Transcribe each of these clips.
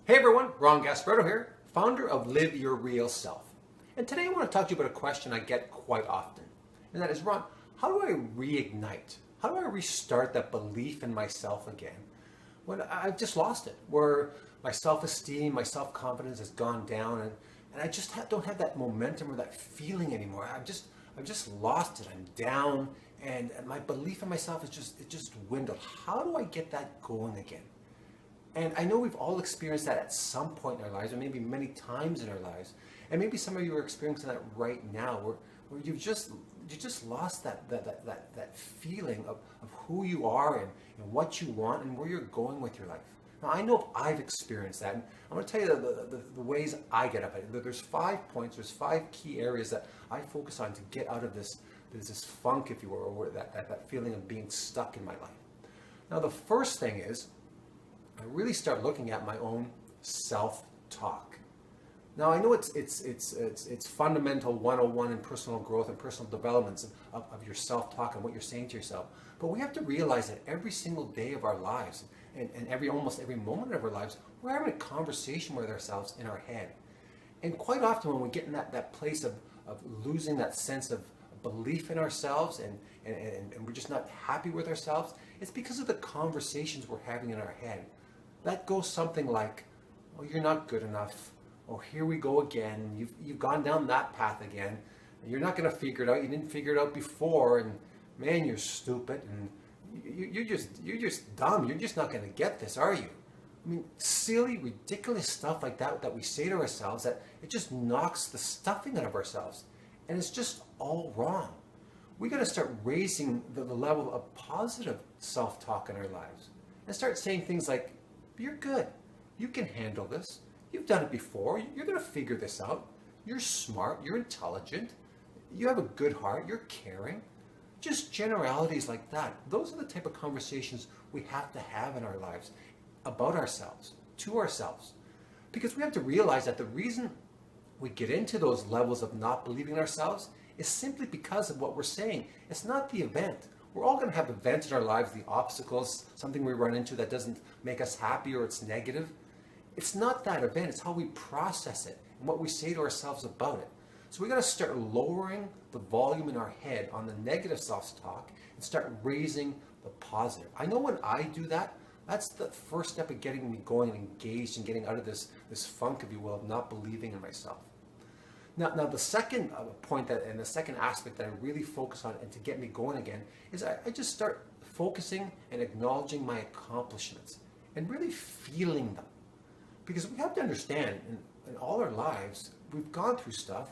Hey everyone, Ron Gasparetto here, founder of Live Your Real Self. And today I want to talk to you about a question I get quite often. And that is, Ron, how do I reignite? How do I restart that belief in myself again when I've just lost it? Where my self-esteem, my self-confidence has gone down and I just don't have that momentum or that feeling anymore. I've just lost it. I'm down and my belief in myself is just dwindled. How do I get that going again? And I know we've all experienced that at some point in our lives, or maybe many times in our lives. And maybe some of you are experiencing that right now, where you just lost that feeling of who you are and what you want and where you're going with your life. Now, I know I've experienced that, and I'm going to tell you the ways I get up at it. There's 5 points, there's 5 key areas that I focus on to get out of this funk, if you will, or that feeling of being stuck in my life. Now, the first thing is, I really start looking at my own self-talk. Now I know it's fundamental 101 in personal growth and personal developments of your self-talk and what you're saying to yourself. But we have to realize that every single day of our lives and almost every moment of our lives, we're having a conversation with ourselves in our head. And quite often when we get in that place of losing that sense of belief in ourselves and we're just not happy with ourselves, it's because of the conversations we're having in our head. That goes something like, oh, you're not good enough. Oh, here we go again. You've gone down that path again. You're not going to figure it out. You didn't figure it out before. And man, you're stupid. And you're just dumb. You're just not going to get this, are you? I mean, silly, ridiculous stuff like that we say to ourselves that it just knocks the stuffing out of ourselves. And it's just all wrong. We got to start raising the level of positive self-talk in our lives and start saying things like, you're good. You can handle this. You've done it before. You're going to figure this out. You're smart. You're intelligent. You have a good heart. You're caring. Just generalities like that. Those are the type of conversations we have to have in our lives about ourselves, to ourselves. Because we have to realize that the reason we get into those levels of not believing in ourselves is simply because of what we're saying. It's not the event. We're all going to have events in our lives, the obstacles, something we run into that doesn't make us happy or it's negative. It's not that event, it's how we process it and what we say to ourselves about it. So we got to start lowering the volume in our head on the negative self-talk and start raising the positive. I know when I do that, that's the first step of getting me going and engaged and getting out of this funk, if you will, of not believing in myself. Now the second point and the second aspect that I really focus on and to get me going again is I just start focusing and acknowledging my accomplishments and really feeling them. Because we have to understand in all our lives, we've gone through stuff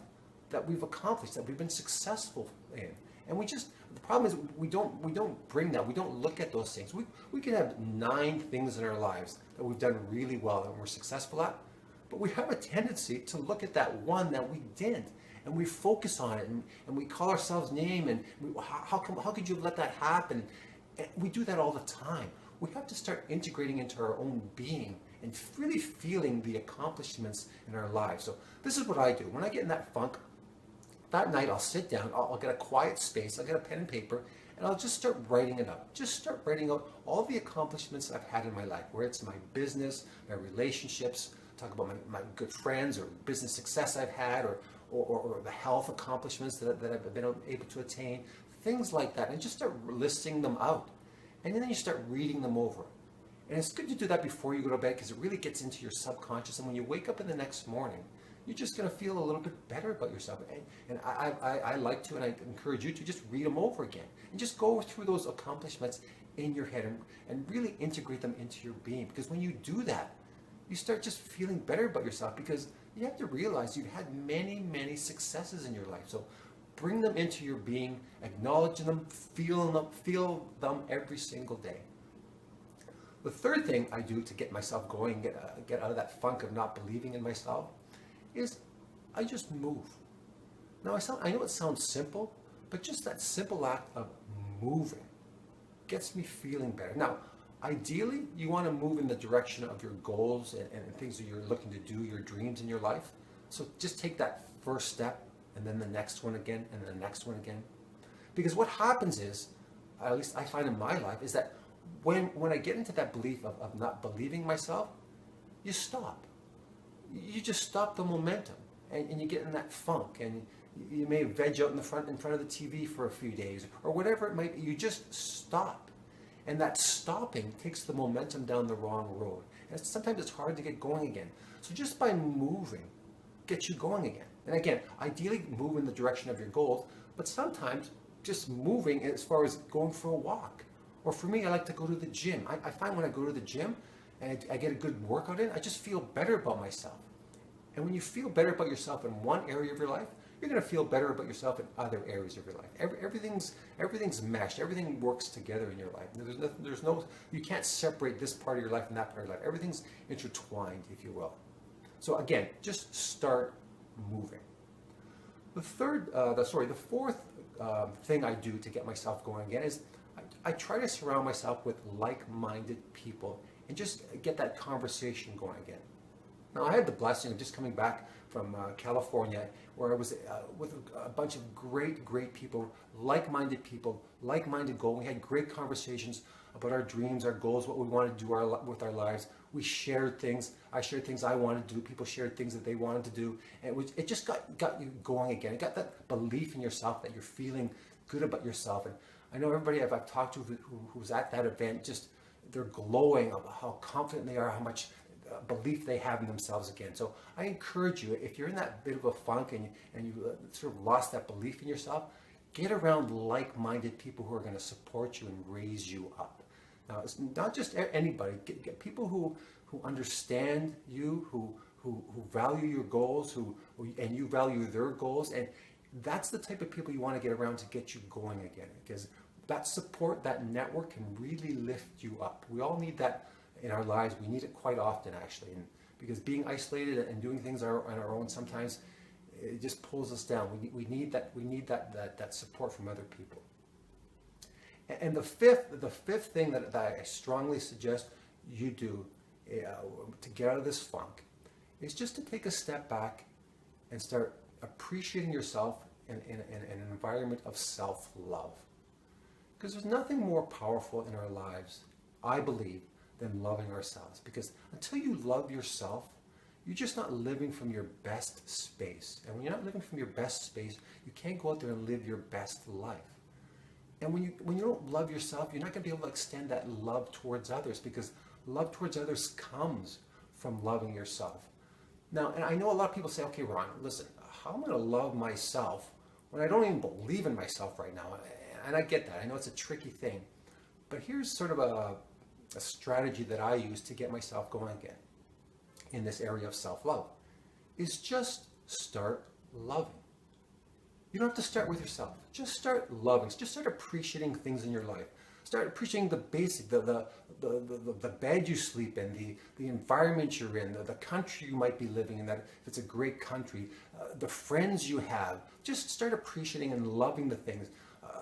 that we've accomplished, that we've been successful in. And the problem is we don't bring that, we don't look at those things. We can have 9 things in our lives that we've done really well and we're successful at. But we have a tendency to look at that one that we didn't, and we focus on it, and we call ourselves name, and how could you let that happen? And we do that all the time. We have to start integrating into our own being and really feeling the accomplishments in our lives. So this is what I do. When I get in that funk, that night I'll sit down, I'll get a quiet space, I'll get a pen and paper, and I'll just start writing it up. Just start writing out all the accomplishments I've had in my life, where it's my business, my relationships, talk about my good friends or business success I've had or the health accomplishments that I've been able to attain, things like that, and just start listing them out. And then you start reading them over. And it's good to do that before you go to bed because it really gets into your subconscious, and when you wake up in the next morning, you're just going to feel a little bit better about yourself. And I like to, and I encourage you to just read them over again and just go through those accomplishments in your head and really integrate them into your being. Because when you do that, you start just feeling better about yourself, because you have to realize you've had many successes in your life. So bring them into your being, acknowledge them, feel them every single day. The third thing I do to get myself going, get out of that funk of not believing in myself, is I just move. Now I know it sounds simple, but just that simple act of moving gets me feeling better. Now, ideally, you want to move in the direction of your goals and things that you're looking to do, your dreams in your life. So just take that first step, and then the next one again, and then the next one again. Because what happens is, at least I find in my life, is that when I get into that belief of not believing myself, you stop. You just stop the momentum, and you get in that funk, and you may veg out in front of the TV for a few days, or whatever it might be. You just stop. And that stopping takes the momentum down the wrong road. And sometimes it's hard to get going again. So just by moving, gets you going again. And again, ideally move in the direction of your goals, but sometimes just moving as far as going for a walk. Or for me, I like to go to the gym. I find when I go to the gym and I get a good workout in, I just feel better about myself. And when you feel better about yourself in one area of your life, you're going to feel better about yourself in other areas of your life. Everything's meshed. Everything works together in your life. You can't separate this part of your life and that part of your life. Everything's intertwined, if you will. So again, just start moving. The fourth thing I do to get myself going again is I try to surround myself with like-minded people and just get that conversation going again. Now, I had the blessing of just coming back from California, where I was with a bunch of great people, like-minded goals. We had great conversations about our dreams, our goals, what we want to do with our lives. We shared things. I shared things I wanted to do. People shared things that they wanted to do. And it just got you going again. It got that belief in yourself that you're feeling good about yourself. And I know everybody I've talked to who was at that event, just they're glowing about how confident they are, how much belief they have in themselves again. So I encourage you, if you're in that bit of a funk and you sort of lost that belief in yourself, get around like-minded people who are going to support you and raise you up. Now, it's not just anybody. Get people who understand you, who value your goals, and you value their goals, and that's the type of people you want to get around to get you going again, because that support, that network can really lift you up. We all need that in our lives. We need it quite often, actually, and because being isolated and doing things on our own, sometimes it just pulls us down. We need that support from other people. And the fifth thing that I strongly suggest you do to get out of this funk is just to take a step back and start appreciating yourself in an environment of self-love. Because there's nothing more powerful in our lives, I believe, than loving ourselves. Because until you love yourself, you're just not living from your best space. And when you're not living from your best space, you can't go out there and live your best life. And when you don't love yourself, you're not going to be able to extend that love towards others, because love towards others comes from loving yourself. Now, and I know a lot of people say, okay, Ron, listen, how am I going to love myself when I don't even believe in myself right now? And I get that. I know it's a tricky thing. But here's sort of a strategy that I use to get myself going again in this area of self-love, is just start loving. You don't have to start with yourself. Just start loving. Just start appreciating things in your life. Start appreciating the basic, the bed you sleep in, the environment you're in, the country you might be living in, that if it's a great country, the friends you have. Just start appreciating and loving the things,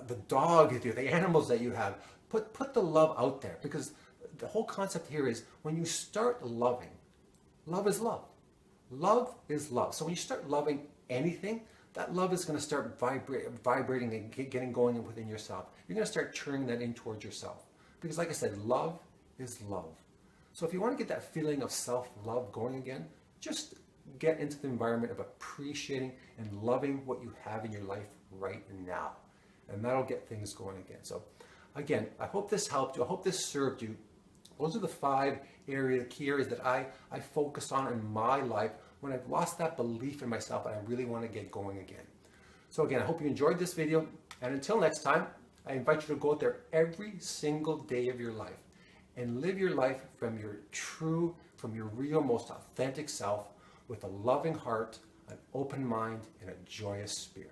the dog, the animals that you have. Put the love out there, because the whole concept here is when you start loving, love is love. Love is love. So when you start loving anything, that love is going to start vibrating and getting going within yourself. You're going to start turning that in towards yourself. Because like I said, love is love. So if you want to get that feeling of self-love going again, just get into the environment of appreciating and loving what you have in your life right now. And that'll get things going again. So again, I hope this helped you. I hope this served you. Those are the key areas that I focus on in my life when I've lost that belief in myself and I really want to get going again. So again, I hope you enjoyed this video, and until next time, I invite you to go out there every single day of your life and live your life from your real, most authentic self, with a loving heart, an open mind, and a joyous spirit.